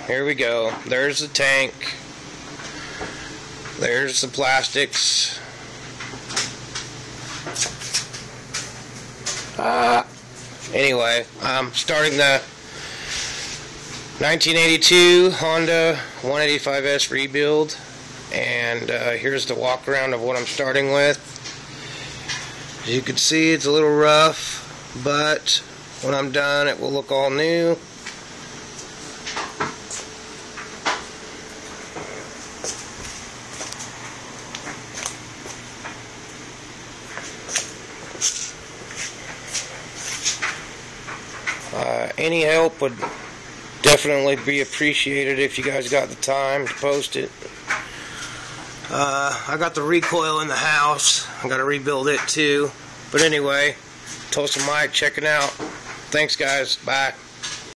here we go. There's the tank. There's the plastics. Anyway, I'm starting the 1982 Honda 185S rebuild, and here's the walk around of what I'm starting with. As you can see, it's a little rough, but when I'm done it will look all new. Any help would definitely be appreciated if you guys got the time to post it. I got the recoil in the house. I got to rebuild it too. But anyway, Tulsa Mike checking out. Thanks guys. Bye.